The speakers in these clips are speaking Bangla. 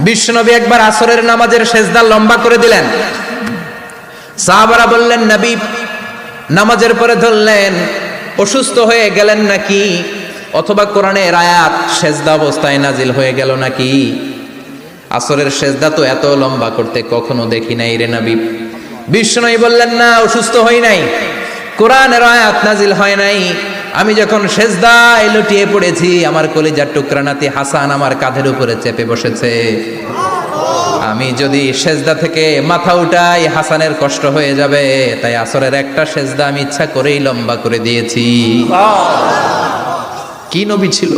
বিশ্বনবী একবার আসরের নামাজের সেজদা লম্বা করে দিলেন। সাহাবারা বললেন, নবী নামাজের পরে ধরলেন, অসুস্থ হয়ে গেলেন নাকি, অথবা কোরআনের আয়াত সেজদা অবস্থায় নাজিল হয়ে গেল নাকি? আসরের সেজদা তো এত লম্বা করতে কখনো দেখি নাই রে নবী। বিশ্বনবী বললেন, না, অসুস্থ হই নাই, কোরআনের আয়াত নাজিল হয় নাই। আমি যখন সেজদায় লুটিয়ে পড়েছি, আমার কলিজার টুকরা নাতি হাসান আমার কাঁধের উপরে চেপে বসেছে। আমি যদি সেজদা থেকে মাথা উঠাই হাসানের কষ্ট হয়ে যাবে, তাই আসরের একটা সেজদা আমি ইচ্ছা করেই লম্বা করে দিয়েছি। কি নবী ছিল,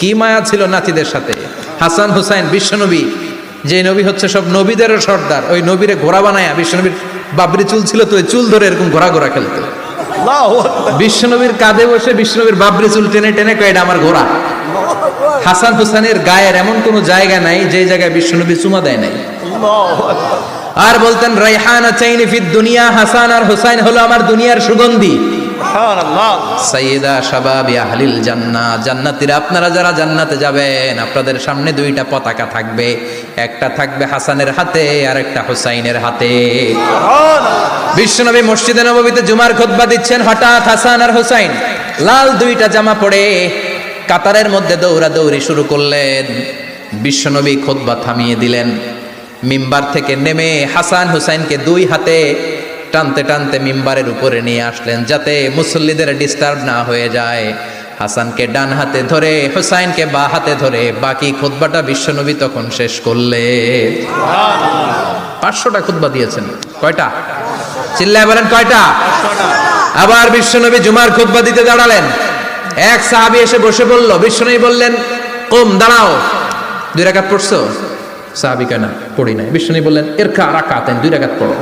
কি মায়া ছিল নাতিদের সাথে। হাসান হুসাইন বিশ্বনবী, যে নবী হচ্ছে সব নবীদেরও সর্দার, ওই নবীরে ঘোড়া বানায়া, বিশ্বনবীর বাবরি চুল ছিল তো, ওই চুল ধরে এরকম ঘোড়া ঘোড়া খেলতো। বিশ্বনবীর কাঁধে বসে বিশ্বনবীর বাবরি চুল টেনে টেনে কয়, এটা আমার ঘোড়া। হাসান হুসাইনের গায়ের এমন কোন জায়গা নাই যে জায়গায় বিশ্বনবী চুমা দেয় নাই। আর বলতেন, রাইহানা চাইনি ফিদ দুনিয়া, হাসান আর হুসাইন হলো আমার দুনিয়ার সুগন্ধি। সাইয়্যিদা শাবাবি আহলিল জান্নাহ, জান্নাতীরা আপনারা যারা জান্নাতে যাবেন, আপনাদের সামনে দুইটা পতাকা থাকবে, একটা থাকবে হাসানের হাতে আর একটা হুসাইনের হাতে। বিশ্বনবী মসজিদে নববীতে জুমার খুতবা দিচ্ছেন, হঠাৎ হাসান আর হুসাইন লাল দুইটা জামা পরে কাতারের মধ্যে দৌড়াদৌড়ি শুরু করলেন। বিশ্বনবী খুতবা থামিয়ে দিলেন, মিম্বার থেকে নেমে হাসান হুসাইনকে দুই হাতে টানতে টানতে মিম্বারের উপরে নিয়ে আসলেন, যাতে মুসল্লিদের ডিস্টার্ব না হয়ে যায়। হাসানকে ডান হাতে ধরে, হুসাইনকে বা হাতে ধরে বাকি খুতবাটা বিশ্বনবী তখন শেষ করলে। 500টা খুতবা দিয়েছেন। কয়টা? চিল্লায় বলেন, কয়টা? আবার বিশ্বনবী জুমার খুতবা দিতে দাঁড়ালেন। এক সাহাবী এসে বসে বলল, বিশ্বনবী বললেন, কুম, দাঁড়াও, 2 রাকাত পড়ছো? সাহাবী কয়, না, পড়ি নাই। বিশ্বনবী বললেন, ইরকা রাকাতান, 2 রাকাত পড়ো।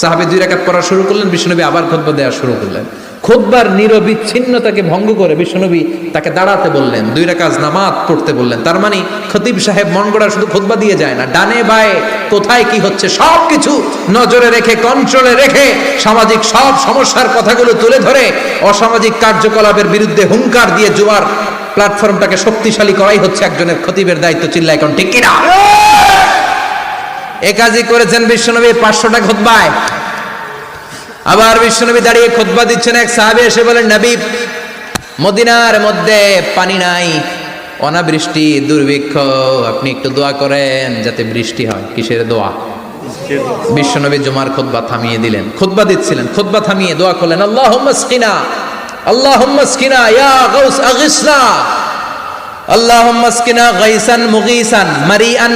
সাহাবী 2 রাকাত পড়া শুরু করলেন। বিশ্বনবী আবার খুতবা দেওয়া শুরু করলেন। খুতবার নিরবিচ্ছিন্নতাকে ভঙ্গ করে বিশ্বনবী তাকে দাঁড়াতে বললেন, 2 রাকাত নামাজ পড়তে বললেন। তার মানে খতিব সাহেব মন গড়া শুধু খুতবা দিয়ে যায় না, ডানে বায়ে কোথায় কি হচ্ছে সবকিছু নজরে রেখে, কন্ট্রোলে রেখে, সামাজিক সব সমস্যার কথাগুলো তুলে ধরে অসামাজিক কার্যকলাপের বিরুদ্ধে হুঙ্কার দিয়ে জুমার প্ল্যাটফর্মটাকে শক্তিশালী করাই হচ্ছে একজনের খতিবের দায়িত্ব। চিল্লায় কোন ঠিক কিনা? এ কাজই করেছেন বিশ্বনবী 500টা খুতবায়। আবার বিশ্বনবী দাঁড়িয়ে খুতবা দিচ্ছেন। এক সাহাবী এসে বলেন, নবী, মদিনার মধ্যে পানি নাই, অনাবৃষ্টি, দুর্ভিক্ষ, আপনি একটু দোয়া করেন যাতে বৃষ্টি হয়। কিসের দোয়া? বিশ্বনবী জুমার খুতবা থামিয়ে দিলেন। খুতবা দিচ্ছিলেন, খুতবা থামিয়ে দোয়া করলেন, আল্লাহুম্মা আসকিনা, আল্লাহুম্মা আসকিনা ইয়া গাউস আগিসনা, আল্লাহুম্মা আসকিনা গাইসান মুগীসান মারিআন